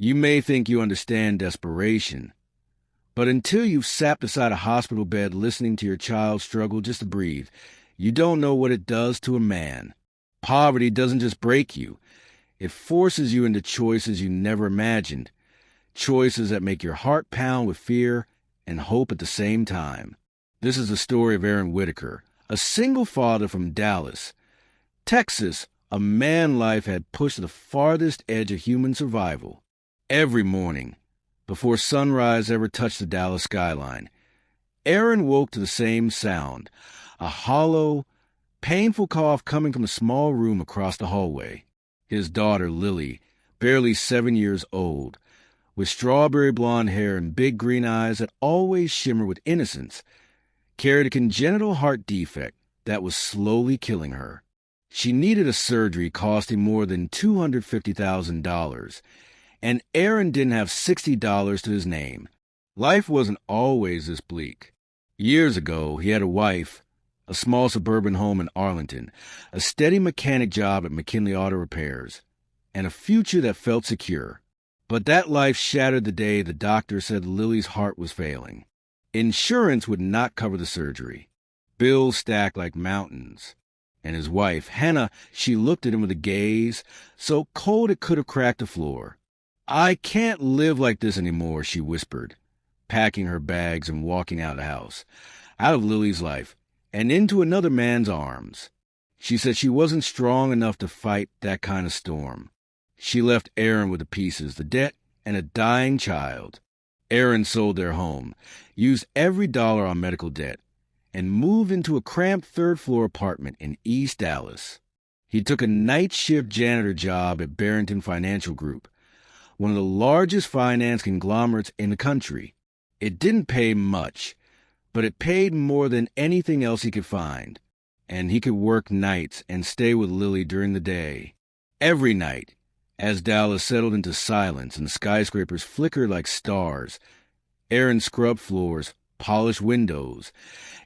You may think you understand desperation, but until you've sat beside a hospital bed listening to your child struggle just to breathe, you don't know what it does to a man. Poverty doesn't just break you. It forces you into choices you never imagined, choices that make your heart pound with fear and hope at the same time. This is the story of Aaron Whitaker, a single father from Dallas, Texas. A man life had pushed to the farthest edge of human survival. Every morning, before sunrise ever touched the Dallas skyline, Aaron woke to the same sound, a hollow, painful cough coming from a small room across the hallway. His daughter, Lily, barely 7 years old, with strawberry blonde hair and big green eyes that always shimmer with innocence, carried a congenital heart defect that was slowly killing her. She needed a surgery costing more than $250,000, and Aaron didn't have $60 to his name. Life wasn't always this bleak. Years ago, he had a wife, a small suburban home in Arlington, a steady mechanic job at McKinley Auto Repairs, and a future that felt secure. But that life shattered the day the doctor said Lily's heart was failing. Insurance would not cover the surgery. Bills stacked like mountains. And his wife, Hannah, she looked at him with a gaze so cold it could have cracked the floor. "I can't live like this anymore," she whispered, packing her bags and walking out of the house, out of Lily's life, and into another man's arms. She said she wasn't strong enough to fight that kind of storm. She left Aaron with the pieces, the debt, and a dying child. Aaron sold their home, used every dollar on medical debt, and moved into a cramped third-floor apartment in East Dallas. He took a night-shift janitor job at Barrington Financial Group, one of the largest finance conglomerates in the country. It didn't pay much, but it paid more than anything else he could find, and he could work nights and stay with Lily during the day. Every night, as Dallas settled into silence and skyscrapers flickered like stars, Aaron scrubbed floors, polished windows,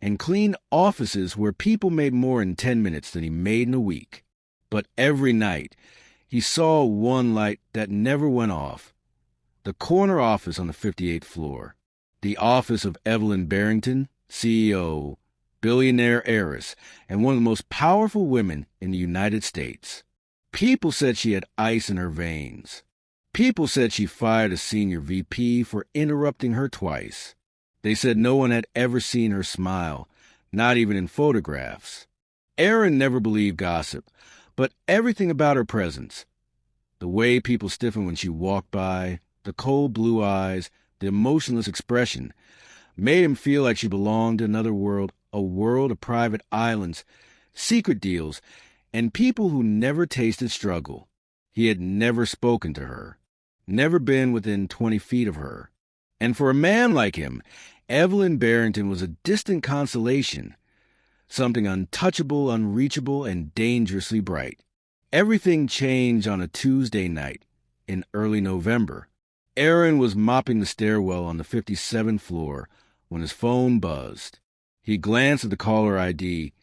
and cleaned offices where people made more in 10 minutes than he made in a week. But every night, he saw one light that never went off. The corner office on the 58th floor. The office of Evelyn Barrington, CEO, billionaire heiress, and one of the most powerful women in the United States. People said she had ice in her veins. People said she fired a senior VP for interrupting her twice. They said no one had ever seen her smile, not even in photographs. Aaron never believed gossip, but everything about her presence, the way people stiffened when she walked by, the cold blue eyes, the emotionless expression, made him feel like she belonged to another world, a world of private islands, secret deals, and people who never tasted struggle. He had never spoken to her, never been within 20 feet of her. And for a man like him, Evelyn Barrington was a distant constellation, something untouchable, unreachable, and dangerously bright. Everything changed on a Tuesday night in early November. Aaron was mopping the stairwell on the 57th floor when his phone buzzed. He glanced at the caller ID,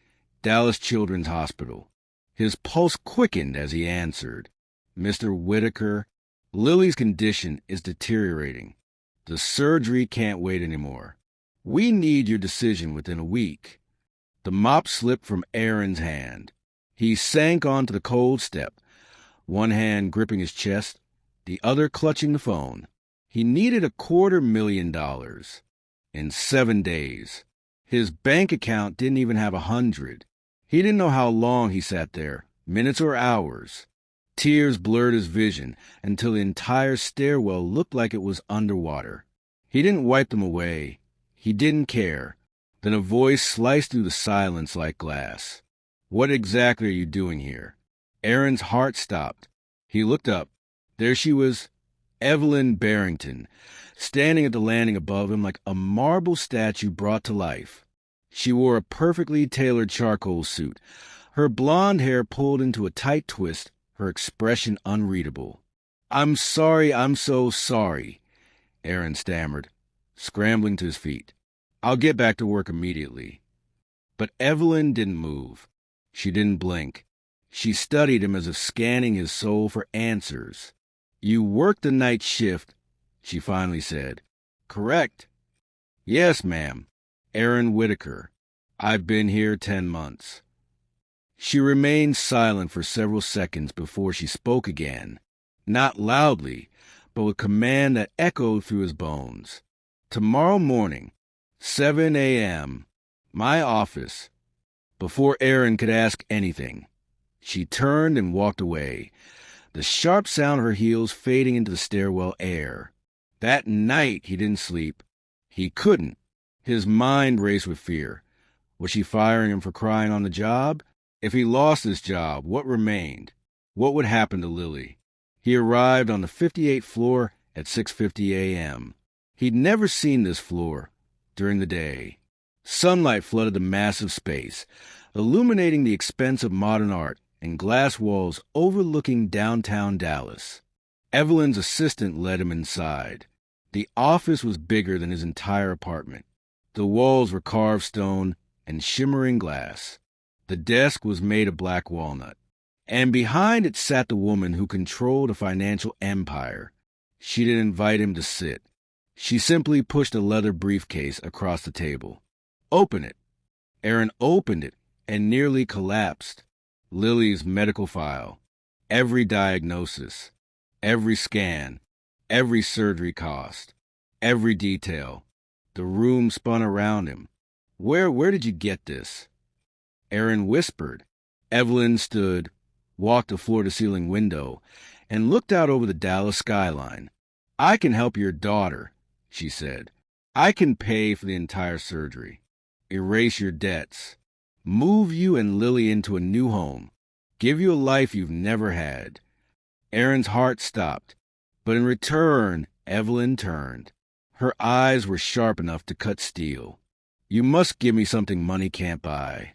Dallas Children's Hospital. His pulse quickened as he answered. "Mr. Whitaker, Lily's condition is deteriorating. The surgery can't wait anymore. We need your decision within a week." The mop slipped from Aaron's hand. He sank onto the cold step, one hand gripping his chest, the other clutching the phone. He needed $250,000 in 7 days. His bank account didn't even have 100. He didn't know how long he sat there, minutes or hours. Tears blurred his vision until the entire stairwell looked like it was underwater. He didn't wipe them away. He didn't care. Then a voice sliced through the silence like glass. "What exactly are you doing here?" Aaron's heart stopped. He looked up. There she was, Evelyn Barrington, standing at the landing above him like a marble statue brought to life. She wore a perfectly tailored charcoal suit, her blonde hair pulled into a tight twist, her expression unreadable. I'm so sorry," Aaron stammered, scrambling to his feet. "I'll get back to work immediately." But Evelyn didn't move. She didn't blink. She studied him as if scanning his soul for answers. You worked the night shift, she finally said. Correct. Yes, ma'am. Aaron Whitaker. I've been here 10 months. She remained silent for several seconds before she spoke again, not loudly, but with command that echoed through his bones. Tomorrow morning, 7 a.m., my office. Before Aaron could ask anything, she turned and walked away, the sharp sound of her heels fading into the stairwell air. That night he didn't sleep. He couldn't. His mind raced with fear. Was she firing him for crying on the job? If he lost his job, what remained? What would happen to Lily? He arrived on the 58th floor at 6:50 a.m. He'd never seen this floor during the day. Sunlight flooded the massive space, illuminating the expense of modern art and glass walls overlooking downtown Dallas. Evelyn's assistant led him inside. The office was bigger than his entire apartment. The walls were carved stone and shimmering glass. The desk was made of black walnut, and behind it sat the woman who controlled a financial empire. She didn't invite him to sit. She simply pushed a leather briefcase across the table. Open it. Aaron opened it and nearly collapsed. Lily's medical file, every diagnosis, every scan, every surgery cost, every detail. The room spun around him. Where did you get this? Aaron whispered. Evelyn stood, walked a floor-to-ceiling window, and looked out over the Dallas skyline. I can help your daughter, she said. I can pay for the entire surgery, erase your debts, move you and Lily into a new home, give you a life you've never had. Aaron's heart stopped, but in return, Evelyn turned. Her eyes were sharp enough to cut steel. You must give me something money can't buy.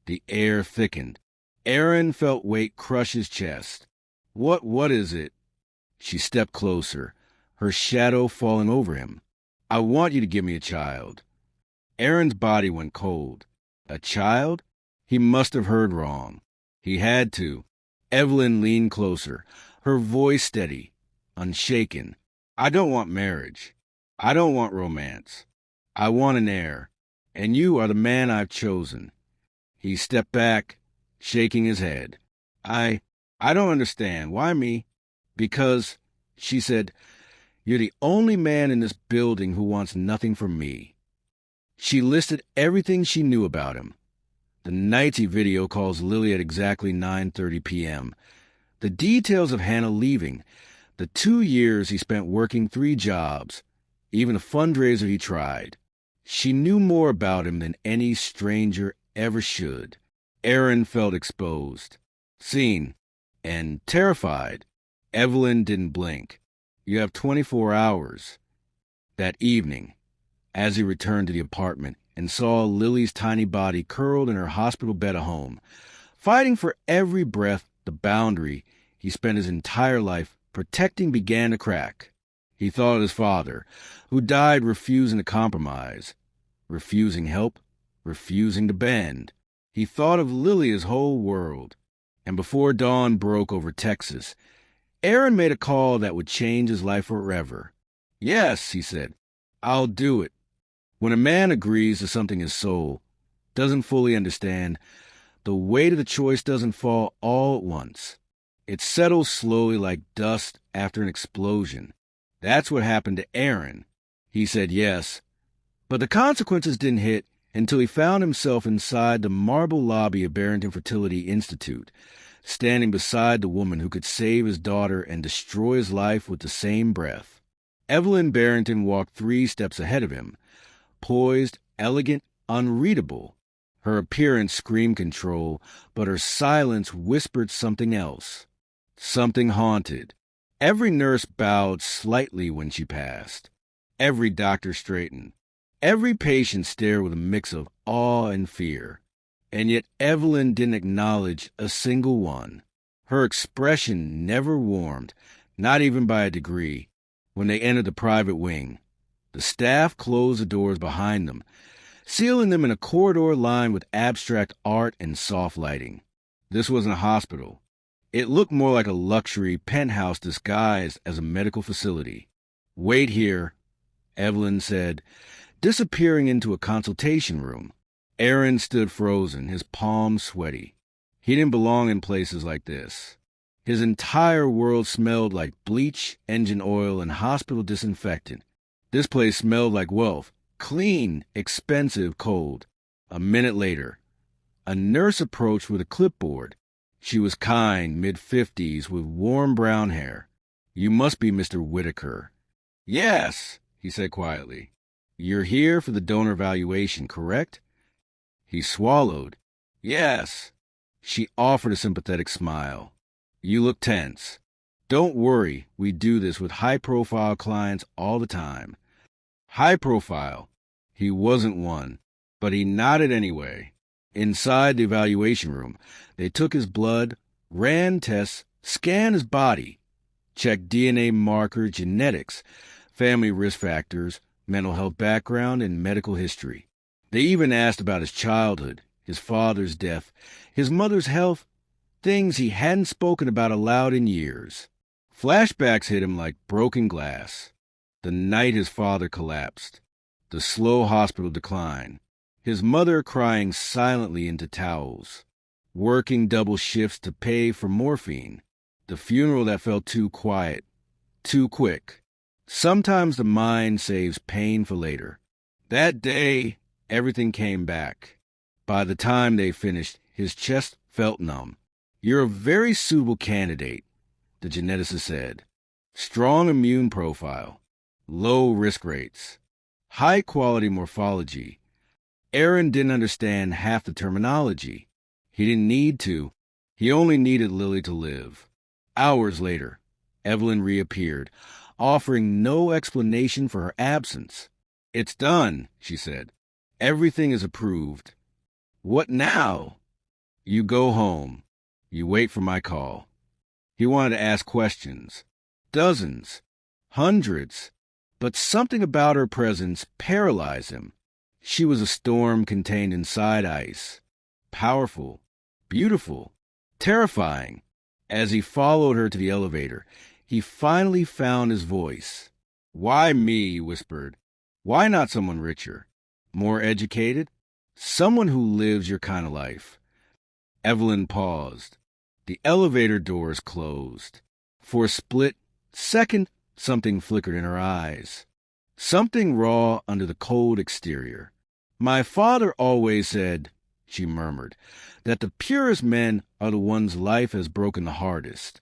The air thickened. Aaron felt weight crush his chest. What is it? She stepped closer, her shadow falling over him. I want you to give me a child. Aaron's body went cold. A child? He must have heard wrong. He had to. Evelyn leaned closer, her voice steady, unshaken. I don't want marriage. I don't want romance. I want an heir, and you are the man I've chosen. He stepped back, shaking his head. I don't understand. Why me? Because, she said, you're the only man in this building who wants nothing from me. She listed everything she knew about him. The nights he video calls Lily at exactly 9:30 p.m. The details of Hannah leaving. The 2 years he spent working 3 jobs. Even a fundraiser he tried. She knew more about him than any stranger ever should. Aaron felt exposed, seen, and terrified. Evelyn didn't blink. You have 24 hours. That evening, as he returned to the apartment and saw Lily's tiny body curled in her hospital bed at home, fighting for every breath, the boundary he spent his entire life protecting began to crack. He thought of his father, who died refusing to compromise, refusing help, refusing to bend. He thought of Lily, his whole world. And before dawn broke over Texas, Aaron made a call that would change his life forever. Yes, he said, I'll do it. When a man agrees to something his soul doesn't fully understand, the weight of the choice doesn't fall all at once. It settles slowly like dust after an explosion. That's what happened to Aaron. He said yes, but the consequences didn't hit until he found himself inside the marble lobby of Barrington Fertility Institute, standing beside the woman who could save his daughter and destroy his life with the same breath. Evelyn Barrington walked 3 steps ahead of him, poised, elegant, unreadable. Her appearance screamed control, but her silence whispered something else, something haunted. Every nurse bowed slightly when she passed. Every doctor straightened. Every patient stared with a mix of awe and fear. And yet Evelyn didn't acknowledge a single one. Her expression never warmed, not even by a degree. When they entered the private wing, the staff closed the doors behind them, sealing them in a corridor lined with abstract art and soft lighting. This wasn't a hospital. It looked more like a luxury penthouse disguised as a medical facility. "Wait here," Evelyn said, disappearing into a consultation room. Aaron stood frozen, his palms sweaty. He didn't belong in places like this. His entire world smelled like bleach, engine oil, and hospital disinfectant. This place smelled like wealth, clean, expensive, cold. A minute later, a nurse approached with a clipboard. She was kind, mid-50s, with warm brown hair. "You must be Mr. Whitaker." "Yes," he said quietly. "You're here for the donor evaluation, correct?" He swallowed. "Yes." She offered a sympathetic smile. "You look tense." "Don't worry, we do this with high-profile clients all the time." High profile. He wasn't one, but he nodded anyway. Inside the evaluation room, they took his blood, ran tests, scanned his body, checked DNA marker genetics, family risk factors, mental health background, and medical history. They even asked about his childhood, his father's death, his mother's health, things he hadn't spoken about aloud in years. Flashbacks hit him like broken glass. The night his father collapsed, the slow hospital decline, his mother crying silently into towels, working double shifts to pay for morphine, the funeral that felt too quiet, too quick. Sometimes the mind saves pain for later. That day, everything came back. By the time they finished, his chest felt numb. "You're a very suitable candidate," the geneticist said. "Strong immune profile, low risk rates, high-quality morphology." Aaron didn't understand half the terminology. He didn't need to. He only needed Lily to live. Hours later, Evelyn reappeared, offering no explanation for her absence. "It's done," she said. "Everything is approved." "What now?" "You go home. You wait for my call." He wanted to ask questions. Dozens. Hundreds. But something about her presence paralyzed him. She was a storm contained inside ice. Powerful. Beautiful. Terrifying. As he followed her to the elevator, he finally found his voice. "Why me?" he whispered. "Why not someone richer? More educated? Someone who lives your kind of life?" Evelyn paused. The elevator doors closed. For a split second, something flickered in her eyes. Something raw under the cold exterior. "My father always said," she murmured, "that the purest men are the ones life has broken the hardest."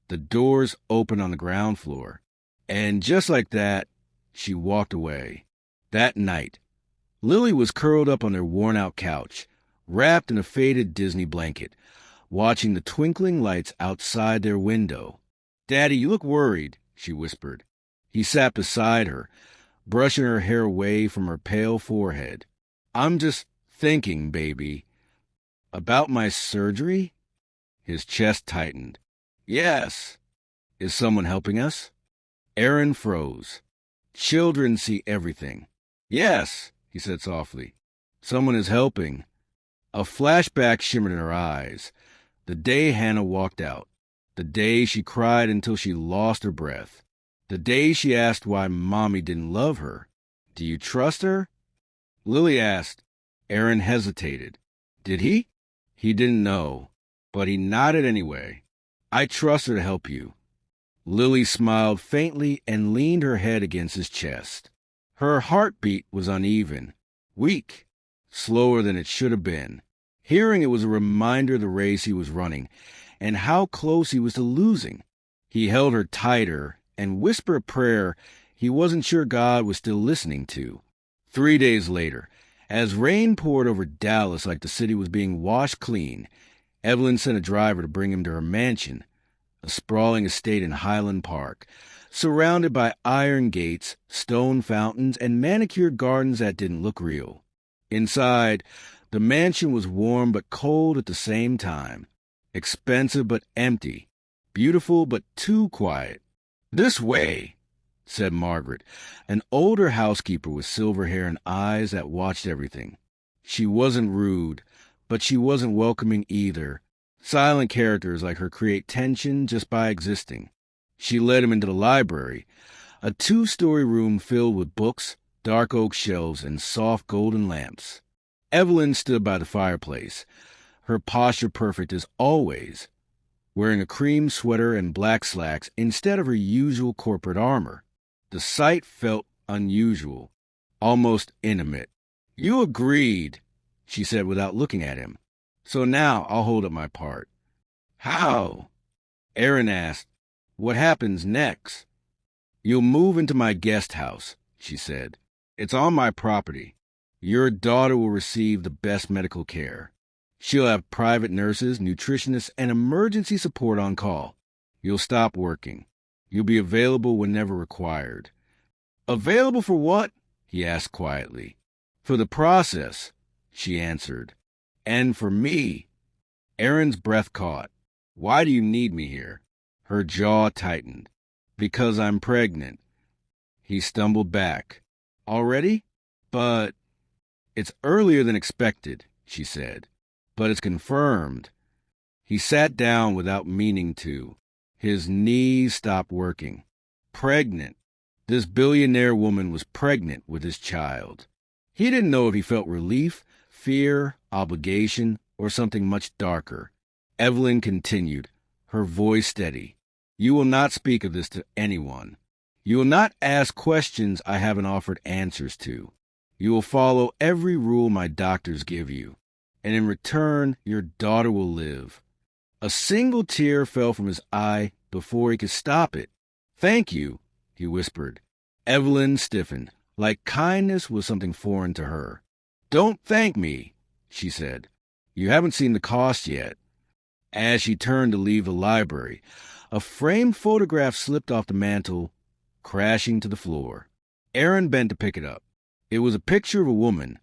The doors opened on the ground floor. And just like that, she walked away. That night, Lily was curled up on their worn-out couch, wrapped in a faded Disney blanket, watching the twinkling lights outside their window. "Daddy, you look worried," she whispered. He sat beside her, brushing her hair away from her pale forehead. "I'm just thinking, baby." "About my surgery?" His chest tightened. "Yes." "Is someone helping us?" Aaron froze. "Children see everything." "Yes," he said softly. "Someone is helping." A flashback shimmered in her eyes. The day Hannah walked out. The day she cried until she lost her breath. The day she asked why Mommy didn't love her. "Do you trust her?" Lily asked. Aaron hesitated. Did he? He didn't know, but he nodded anyway. "I trust her to help you." Lily smiled faintly and leaned her head against his chest. Her heartbeat was uneven, weak, slower than it should have been. Hearing it was a reminder of the race he was running and how close he was to losing. He held her tighter and whispered a prayer he wasn't sure God was still listening to. 3 days later, as rain poured over Dallas like the city was being washed clean, Evelyn sent a driver to bring him to her mansion, a sprawling estate in Highland Park, surrounded by iron gates, stone fountains, and manicured gardens that didn't look real. Inside, the mansion was warm but cold at the same time, expensive but empty, beautiful but too quiet. "This way," said Margaret, an older housekeeper with silver hair and eyes that watched everything. She wasn't rude, but she wasn't welcoming either. Silent characters like her create tension just by existing. She led him into the library, a 2-story room filled with books, dark oak shelves, and soft golden lamps. Evelyn stood by the fireplace, her posture perfect as always, wearing a cream sweater and black slacks instead of her usual corporate armor. The sight felt unusual, almost intimate. "You agreed," she said without looking at him. "So now I'll hold up my part." "How?" Aaron asked. "What happens next?" "You'll move into my guest house," she said. "It's on my property. Your daughter will receive the best medical care. She'll have private nurses, nutritionists, and emergency support on call. You'll stop working. You'll be available whenever required." "Available for what?" he asked quietly. "For the process," she answered. "And for me." Aaron's breath caught. "Why do you need me here?" Her jaw tightened. "Because I'm pregnant." He stumbled back. "Already? But—" "It's earlier than expected," she said. "But it's confirmed." He sat down without meaning to. His knees stopped working. Pregnant. This billionaire woman was pregnant with his child. He didn't know if he felt relief, fear, obligation, or something much darker. Evelyn continued, her voice steady. "You will not speak of this to anyone. You will not ask questions I haven't offered answers to. You will follow every rule my doctors give you. And in return, your daughter will live." A single tear fell from his eye before he could stop it. "Thank you," he whispered. Evelyn stiffened, like kindness was something foreign to her. "Don't thank me," she said. "You haven't seen the cost yet." As she turned to leave the library, a framed photograph slipped off the mantel, crashing to the floor. Aaron bent to pick it up. It was a picture of a woman.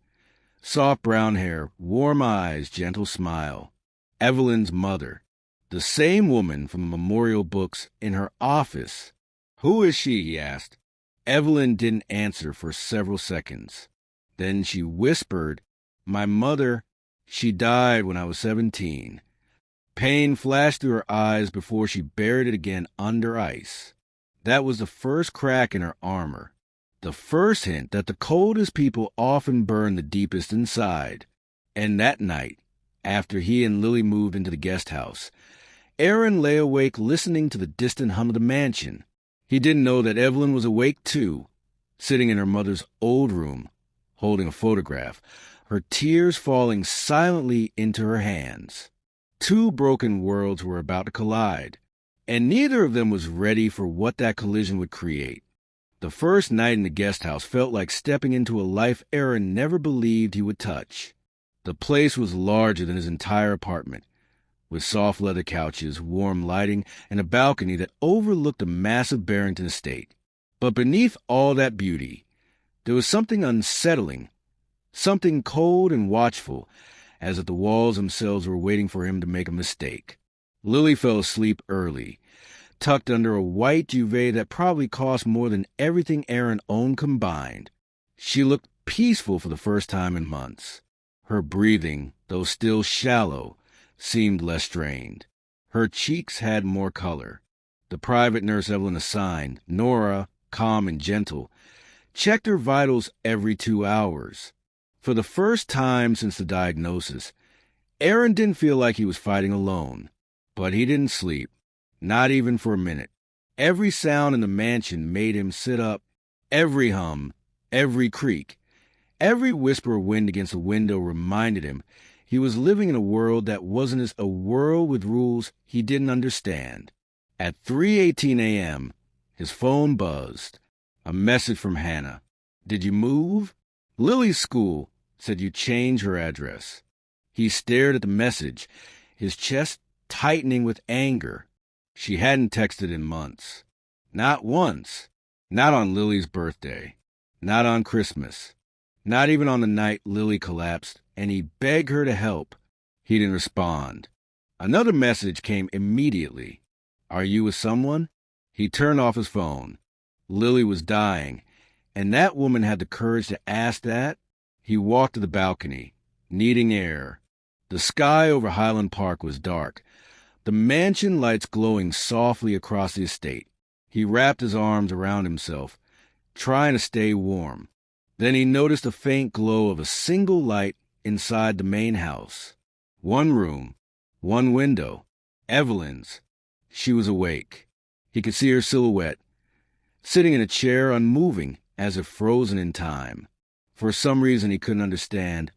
Soft brown hair, warm eyes, gentle smile. Evelyn's mother. The same woman from the memorial books in her office. "Who is she?" he asked. Evelyn didn't answer for several seconds. Then she whispered, "My mother, she died when I was 17. Pain flashed through her eyes before she buried it again under ice. That was the first crack in her armor. The first hint that the coldest people often burn the deepest inside." And that night, after he and Lily moved into the guest house, Aaron lay awake listening to the distant hum of the mansion. He didn't know that Evelyn was awake too, sitting in her mother's old room, holding a photograph, her tears falling silently into her hands. Two broken worlds were about to collide, and neither of them was ready for what that collision would create. The first night in the guest house felt like stepping into a life Aaron never believed he would touch. The place was larger than his entire apartment, with soft leather couches, warm lighting, and a balcony that overlooked the massive Barrington estate. But beneath all that beauty, there was something unsettling, something cold and watchful, as if the walls themselves were waiting for him to make a mistake. Lily fell asleep early, tucked under a white duvet that probably cost more than everything Aaron owned combined. She looked peaceful for the first time in months. Her breathing, though still shallow, seemed less strained. Her cheeks had more color. The private nurse Evelyn assigned, Nora, calm and gentle, checked her vitals every 2 hours. For the first time since the diagnosis, Aaron didn't feel like he was fighting alone. But he didn't sleep, not even for a minute. Every sound in the mansion made him sit up. Every hum, every creak, every whisper of wind against the window reminded him he was living in a world that wasn't a world with rules he didn't understand. At 3:18 a.m., his phone buzzed. A message from Hannah. "Did you move?" "Lily's school said you changed her address." He stared at the message, his chest tightening with anger. She hadn't texted in months. Not once. Not on Lily's birthday. Not on Christmas. Not even on the night Lily collapsed, and he begged her to help. He didn't respond. Another message came immediately. "Are you with someone?" He turned off his phone. Lily was dying, and that woman had the courage to ask that? He walked to the balcony, needing air. The sky over Highland Park was dark, the mansion lights glowing softly across the estate. He wrapped his arms around himself, trying to stay warm. Then he noticed a faint glow of a single light inside the main house. One room, one window, Evelyn's. She was awake. He could see her silhouette, sitting in a chair unmoving, as if frozen in time. For some reason he couldn't understand,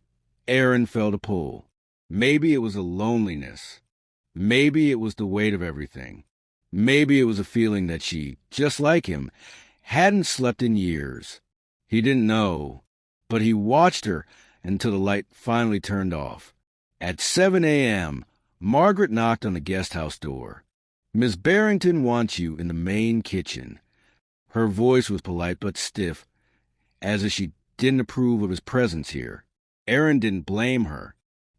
Aaron felt a pull. Maybe it was a loneliness. Maybe it was the weight of everything. Maybe it was a feeling that she, just like him, hadn't slept in years. He didn't know, but he watched her until the light finally turned off. At 7 a.m., Margaret knocked on the guest house door. "Miss Barrington wants you in the main kitchen." Her voice was polite but stiff, as if she didn't approve of his presence here. Aaron didn't blame her.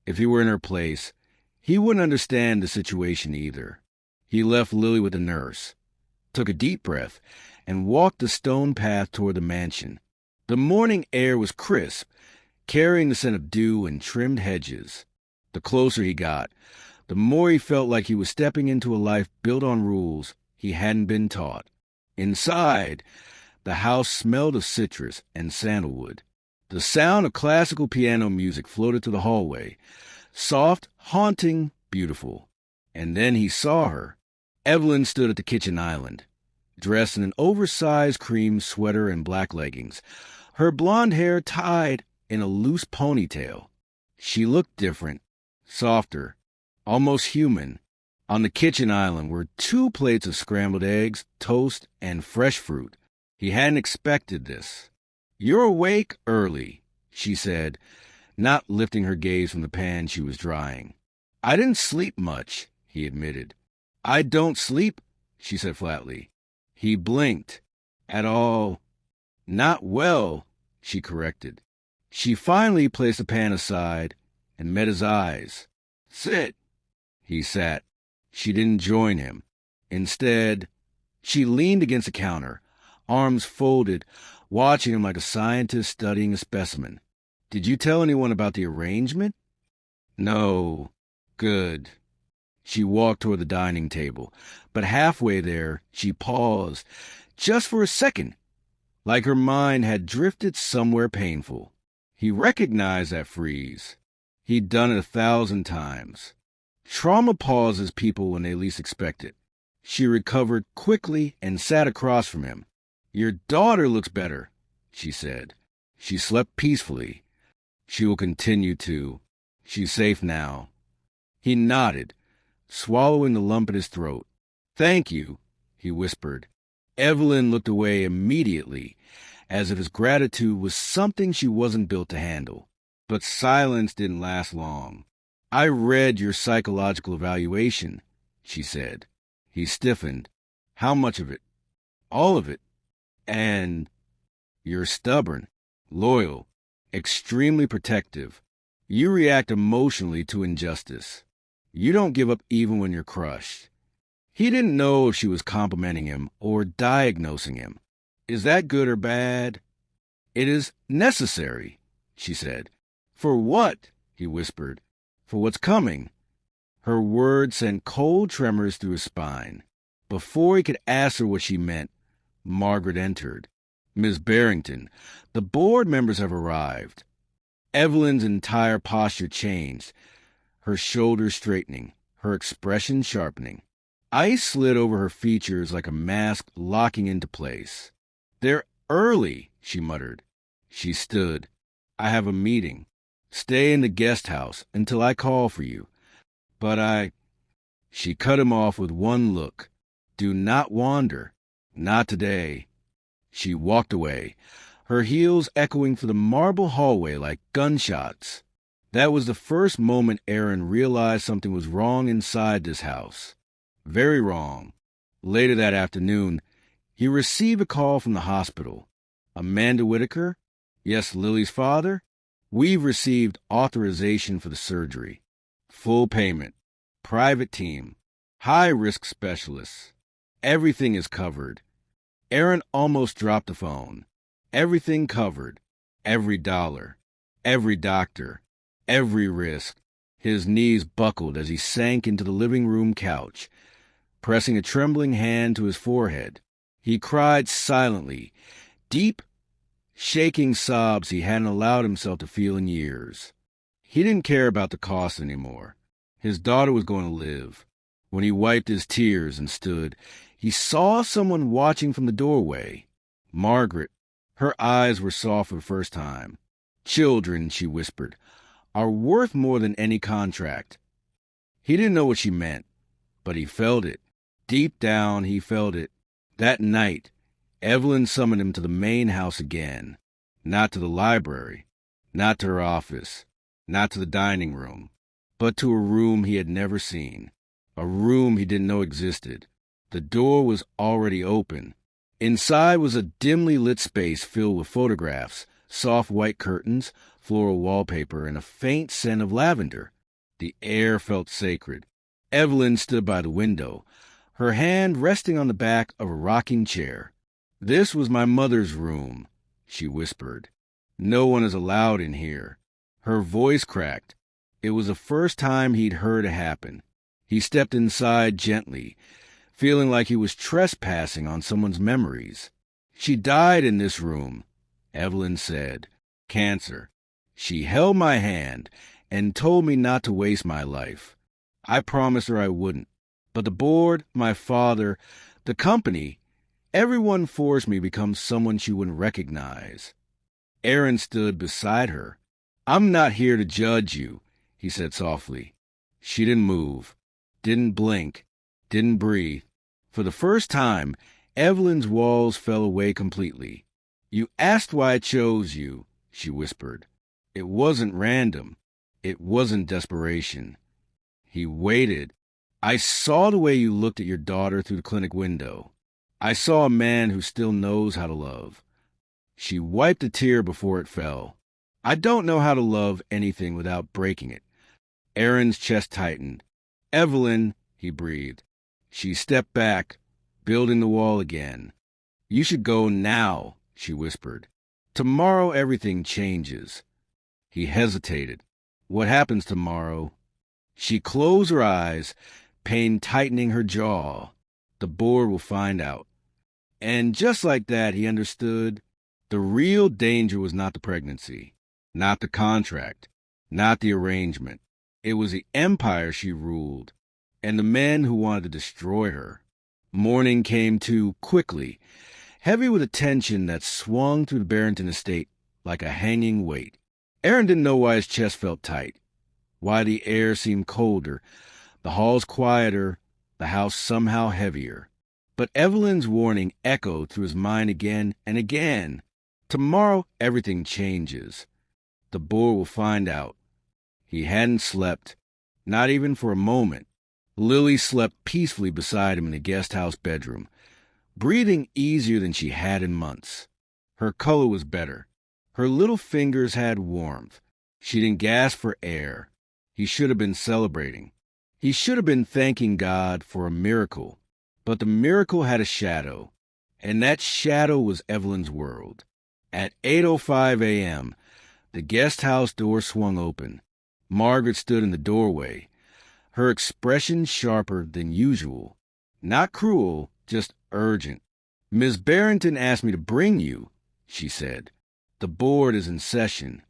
If he were in her place, he wouldn't understand the situation either. He left Lily with the nurse, took a deep breath, and walked the stone path toward the mansion. The morning air was crisp, carrying the scent of dew and trimmed hedges. The closer he got, the more he felt like he was stepping into a life built on rules he hadn't been taught. Inside, the house smelled of citrus and sandalwood. The sound of classical piano music floated through the hallway, soft, haunting, beautiful. And then he saw her. Evelyn stood at the kitchen island, dressed in an oversized cream sweater and black leggings, her blonde hair tied in a loose ponytail. She looked different, softer, almost human. On the kitchen island were 2 plates of scrambled eggs, toast, and fresh fruit. He hadn't expected this. "You're awake early," she said, not lifting her gaze from the pan she was drying. "I didn't sleep much," he admitted. "I don't sleep," she said flatly. He blinked. "At all." "Not well," she corrected. She finally placed the pan aside and met his eyes. "Sit." He sat. She didn't join him. Instead, she leaned against the counter, arms folded, watching him like a scientist studying a specimen. "Did you tell anyone about the arrangement?" "No." "Good." She walked toward the dining table, but halfway there, she paused, just for a second, like her mind had drifted somewhere painful. He recognized that freeze. He'd done it 1,000 times. Trauma pauses people when they least expect it. She recovered quickly and sat across from him. "Your daughter looks better," she said. "She slept peacefully. She will continue to. She's safe now." He nodded, swallowing the lump in his throat. "Thank you," he whispered. Evelyn looked away immediately, as if his gratitude was something she wasn't built to handle. But silence didn't last long. "I read your psychological evaluation," she said. He stiffened. "How much of it?" "All of it." "And you're stubborn, loyal, extremely protective. You react emotionally to injustice. You don't give up even when you're crushed." He didn't know if she was complimenting him or diagnosing him. "Is that good or bad?" "It is necessary," she said. "For what?" he whispered. "For what's coming." Her words sent cold tremors through his spine. Before he could ask her what she meant, Margaret entered. "Miss Barrington, the board members have arrived." Evelyn's entire posture changed, her shoulders straightening, her expression sharpening. Ice slid over her features like a mask locking into place. "They're early," she muttered. She stood. "I have a meeting. Stay in the guest house until I call for you." "But She cut him off with one look. "Do not wander. Not today." She walked away, her heels echoing through the marble hallway like gunshots. That was the first moment Aaron realized something was wrong inside this house. Very wrong. Later that afternoon, he received a call from the hospital. "Amanda Whitaker? Yes, Lily's father? We've received authorization for the surgery. Full payment. Private team. High-risk specialists. Everything is covered." Aaron almost dropped the phone. Everything covered. Every dollar. Every doctor. Every risk. His knees buckled as he sank into the living room couch, pressing a trembling hand to his forehead. He cried silently, deep, shaking sobs he hadn't allowed himself to feel in years. He didn't care about the cost anymore. His daughter was going to live. When he wiped his tears and stood, he saw someone watching from the doorway. Margaret. Her eyes were soft for the first time. "Children," she whispered, "are worth more than any contract." He didn't know what she meant, but he felt it. Deep down, he felt it. That night, Evelyn summoned him to the main house again. Not to the library, not to her office, not to the dining room, but to a room he had never seen, a room he didn't know existed. The door was already open. Inside was a dimly lit space filled with photographs, soft white curtains, floral wallpaper, and a faint scent of lavender. The air felt sacred. Evelyn stood by the window, her hand resting on the back of a rocking chair. "This was my mother's room," she whispered. "No one is allowed in here." Her voice cracked. It was the first time he'd heard it happen. He stepped inside gently, feeling like he was trespassing on someone's memories. "She died in this room," Evelyn said. "Cancer. She held my hand and told me not to waste my life. I promised her I wouldn't. But the board, my father, the company, everyone forced me to become someone she wouldn't recognize." Aaron stood beside her. "I'm not here to judge you," he said softly. She didn't move, didn't blink, didn't breathe. For the first time, Evelyn's walls fell away completely. "You asked why I chose you," she whispered. "It wasn't random. It wasn't desperation." He waited. "I saw the way you looked at your daughter through the clinic window. I saw a man who still knows how to love." She wiped a tear before it fell. "I don't know how to love anything without breaking it." Aaron's chest tightened. "Evelyn," he breathed. She stepped back, building the wall again. "You should go now," she whispered. "Tomorrow everything changes." He hesitated. "What happens tomorrow?" She closed her eyes, pain tightening her jaw. "The board will find out." And just like that, he understood. The real danger was not the pregnancy, not the contract, not the arrangement. It was the empire she ruled, and the men who wanted to destroy her. Morning came too quickly, heavy with a tension that swung through the Barrington estate like a hanging weight. Aaron didn't know why his chest felt tight, why the air seemed colder, the halls quieter, the house somehow heavier. But Evelyn's warning echoed through his mind again and again. Tomorrow everything changes. The board will find out. He hadn't slept, not even for a moment. Lily slept peacefully beside him in the guest house bedroom, breathing easier than she had in months. Her color was better. Her little fingers had warmth. She didn't gasp for air. He should have been celebrating. He should have been thanking God for a miracle. But the miracle had a shadow, and that shadow was Evelyn's world. At 8:05 a.m., the guest house door swung open. Margaret stood in the doorway, her expression sharper than usual. Not cruel, just urgent. "Miss Barrington asked me to bring you," she said. "The board is in session."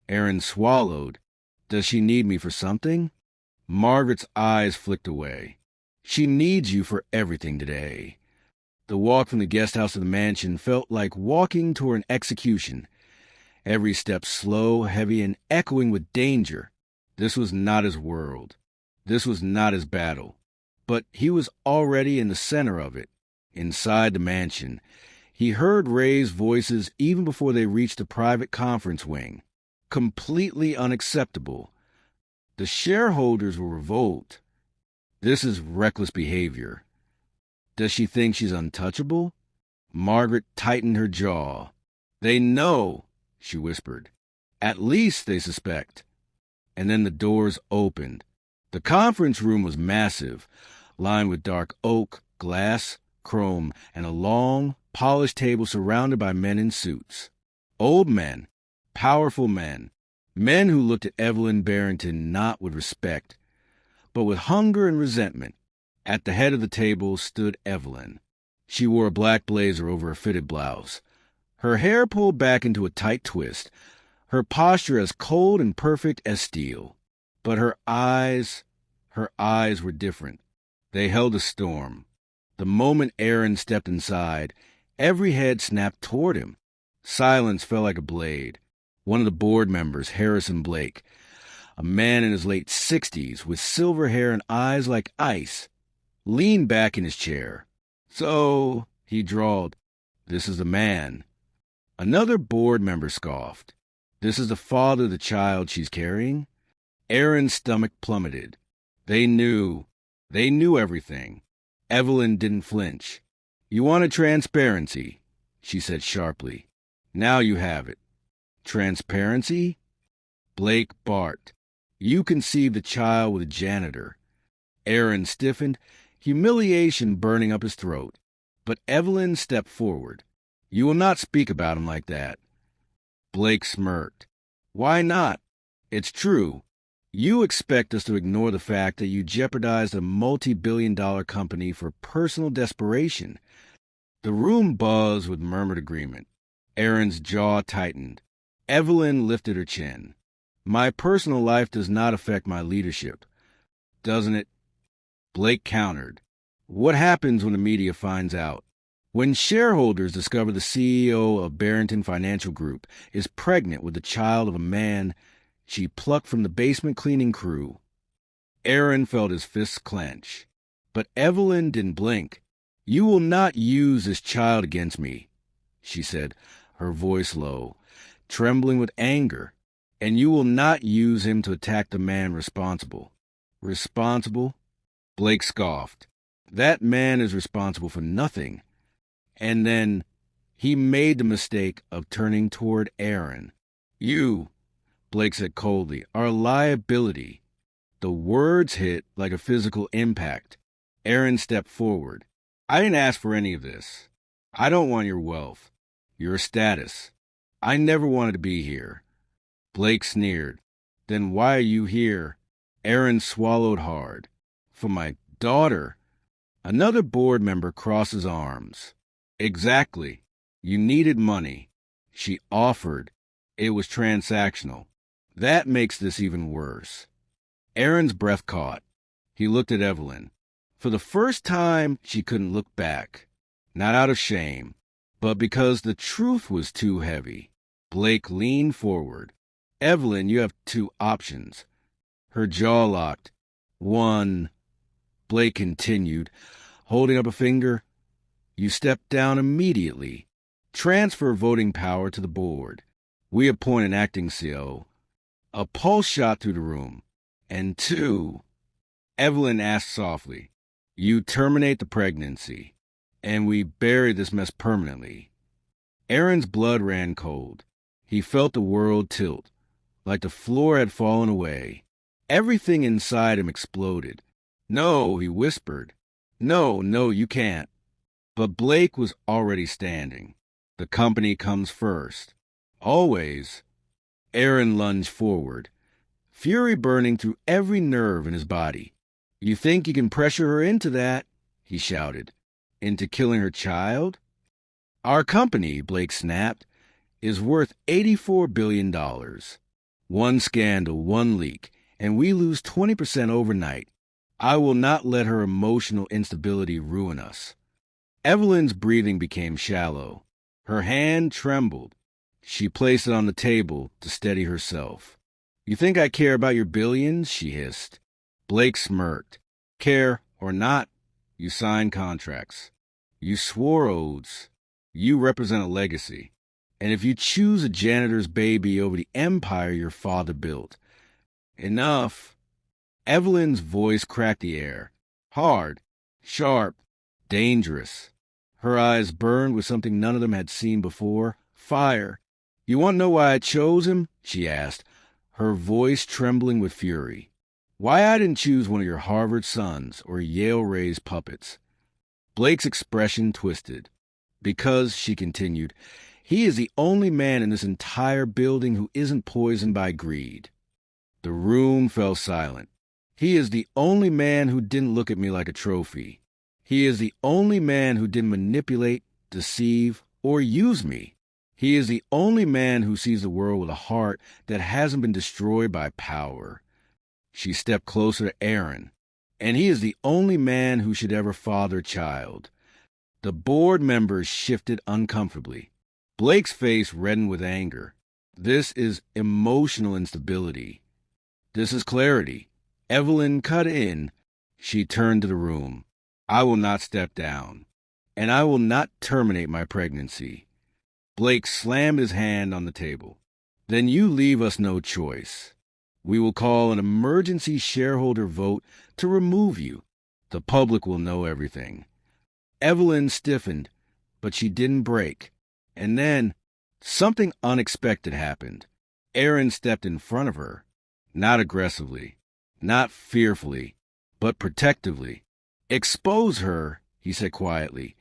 Aaron swallowed. "Does she need me for something?" Margaret's eyes flicked away. "She needs you for everything today." The walk from the guest house to the mansion felt like walking toward an execution. Every step slow, heavy, and echoing with danger. This was not his world. This was not his battle. But he was already in the center of it. Inside the mansion, he heard raised voices even before they reached the private conference wing. Completely unacceptable. The shareholders were revolted. This is reckless behavior. Does she think she's untouchable? Margaret tightened her jaw. "They know," she whispered. "At least they suspect." And then the doors opened. The conference room was massive, lined with dark oak, glass, chrome, and a long, polished table surrounded by men in suits. Old men, powerful men, Men who looked at Evelyn Barrington not with respect, but with hunger and resentment. At the head of the table stood Evelyn. She wore a black blazer over a fitted blouse, her hair pulled back into a tight twist, her posture as cold and perfect as steel. But her eyes were different. They held a storm. The moment Aaron stepped inside, every head snapped toward him. Silence fell like a blade. One of the board members, Harrison Blake, a man in his late 60s with silver hair and eyes like ice, leaned back in his chair. "So," he drawled, "this is the man." Another board member scoffed. "This is the father of the child she's carrying?" Aaron's stomach plummeted. They knew everything. Evelyn didn't flinch. "You wanted transparency," she said sharply. "Now you have it." "Transparency?" Blake barked. "You conceived the child with a janitor." Aaron stiffened, humiliation burning up his throat. But Evelyn stepped forward. "You will not speak about him like that." Blake smirked. "Why not? It's true. You expect us to ignore the fact that you jeopardized a multi-billion-dollar company for personal desperation." The room buzzed with murmured agreement. Aaron's jaw tightened. Evelyn lifted her chin. "My personal life does not affect my leadership, doesn't it?" Blake countered. "What happens when the media finds out? When shareholders discover the CEO of Barrington Financial Group is pregnant with the child of a man she plucked from the basement cleaning crew?" Aaron felt his fists clench. But Evelyn didn't blink. "You will not use this child against me," she said, her voice low, trembling with anger. "And you will not use him to attack the man responsible." "Responsible?" Blake scoffed. "That man is responsible for nothing." And then he made the mistake of turning toward Aaron. "You," Blake said coldly, "are a liability." The words hit like a physical impact. Aaron stepped forward. "I didn't ask for any of this. I don't want your wealth, your status. I never wanted to be here." Blake sneered. "Then why are you here?" Aaron swallowed hard. "For my daughter." Another board member crossed his arms. "Exactly. You needed money. She offered. It was transactional. That makes this even worse." Aaron's breath caught. He looked at Evelyn. For the first time, she couldn't look back. Not out of shame, but because the truth was too heavy. Blake leaned forward. "Evelyn, you have two options." Her jaw locked. "One," Blake continued, holding up a finger. "You step down immediately. Transfer voting power to the board. We appoint an acting CO." A pulse shot through the room. "And two," Evelyn asked softly, "you terminate the pregnancy, and we bury this mess permanently." Aaron's blood ran cold. He felt the world tilt, like the floor had fallen away. Everything inside him exploded. "No," he whispered. No, you can't." But Blake was already standing. "The company comes first. Always." Aaron lunged forward, fury burning through every nerve in his body. "You think you can pressure her into that?" he shouted. "Into killing her child?" "Our company," Blake snapped, "is worth $84 billion. One scandal, one leak, and we lose 20% overnight. I will not let her emotional instability ruin us." Evelyn's breathing became shallow. Her hand trembled. She placed it on the table to steady herself. "You think I care about your billions?" she hissed. Blake smirked. "Care or not, you signed contracts. You swore oaths. You represent a legacy. And if you choose a janitor's baby over the empire your father built..." "Enough." Evelyn's voice cracked the air. Hard, sharp, dangerous. Her eyes burned with something none of them had seen before. Fire. "You want to know why I chose him?" she asked, her voice trembling with fury. "Why I didn't choose one of your Harvard sons or Yale-raised puppets." Blake's expression twisted. "Because," she continued, He is the only man in this entire building who isn't poisoned by greed. The room fell silent. He is the only man who didn't look at me like a trophy. He is the only man who didn't manipulate, deceive, or use me. He is the only man who sees the world with a heart that hasn't been destroyed by power. She stepped closer to Aaron, and he is the only man who should ever father a child. The board members shifted uncomfortably. Blake's face reddened with anger. This is emotional instability. This is clarity. Evelyn cut in. She turned to the room. I will not step down, and I will not terminate my pregnancy. Blake slammed his hand on the table. Then you leave us no choice. We will call an emergency shareholder vote to remove you. The public will know everything. Evelyn stiffened, but she didn't break. And then something unexpected happened. Aaron stepped in front of her, not aggressively, not fearfully, but protectively. Expose her, he said quietly,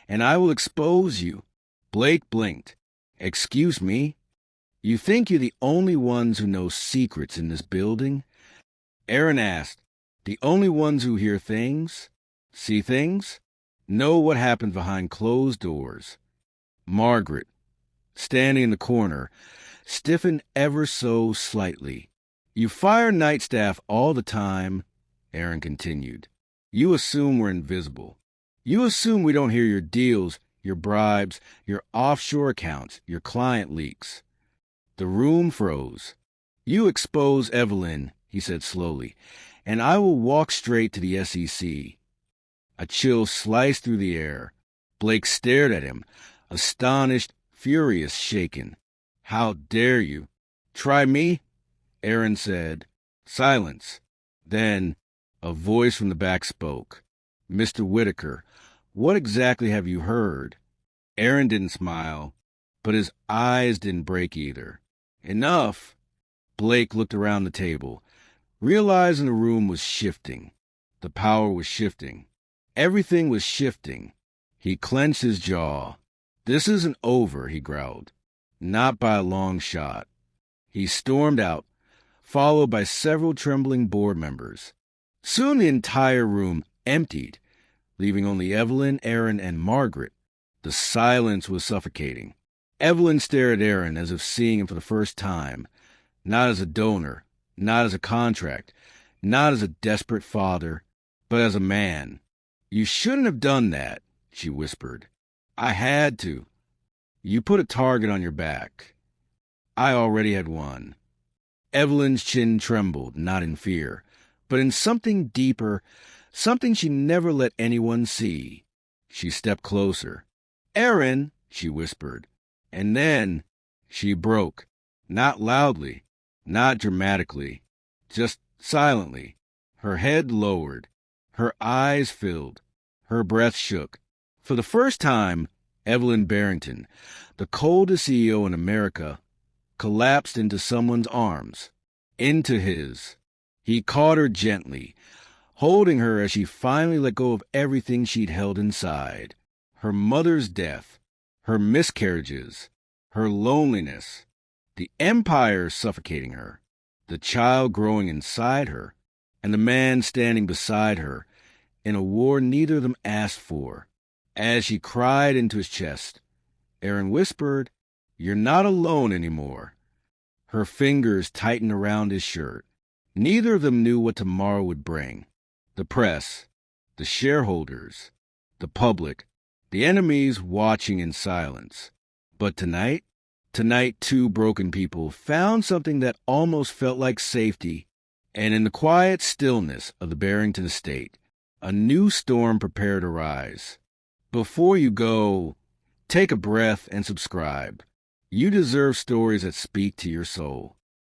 and I will expose you. Blake blinked. Excuse me? You think you're the only ones who know secrets in this building? Aaron asked. The only ones who hear things, see things, know what happens behind closed doors. Margaret, standing in the corner, stiffened ever so slightly. You fire night staff all the time, Aaron continued. You assume we're invisible. You assume we don't hear your deals, your bribes, your offshore accounts, your client leaks. The room froze. You expose Evelyn, he said slowly, and I will walk straight to the SEC. A chill sliced through the air. Blake stared at him, astonished, furious, shaken. How dare you? Try me? Aaron said. Silence. Then a voice from the back spoke. Mr. Whitaker, what exactly have you heard? Aaron didn't smile, but his eyes didn't break either. Enough. Blake looked around the table, realizing the room was shifting. The power was shifting. Everything was shifting. He clenched his jaw. This isn't over, he growled. Not by a long shot. He stormed out, followed by several trembling board members. Soon the entire room emptied, leaving only Evelyn, Aaron, and Margaret. The silence was suffocating. Evelyn stared at Aaron as if seeing him for the first time, not as a donor, not as a contract, not as a desperate father, but as a man. You shouldn't have done that, she whispered. I had to. You put a target on your back. I already had one. Evelyn's chin trembled, not in fear, but in something deeper, something she never let anyone see. She stepped closer. Aaron, she whispered. And then she broke, not loudly, not dramatically, just silently. Her head lowered, her eyes filled, her breath shook. For the first time, Evelyn Barrington, the coldest CEO in America, collapsed into someone's arms, into his. He caught her gently, holding her as she finally let go of everything she'd held inside. Her mother's death, her miscarriages, her loneliness, the empire suffocating her, the child growing inside her, and the man standing beside her in a war neither of them asked for. As she cried into his chest, Aaron whispered, You're not alone anymore. Her fingers tightened around his shirt. Neither of them knew what tomorrow would bring. The press, the shareholders, the public, the enemies watching in silence. But tonight, two broken people found something that almost felt like safety, and in the quiet stillness of the Barrington estate, a new storm prepared to rise. Before you go, take a breath and subscribe. You deserve stories that speak to your soul.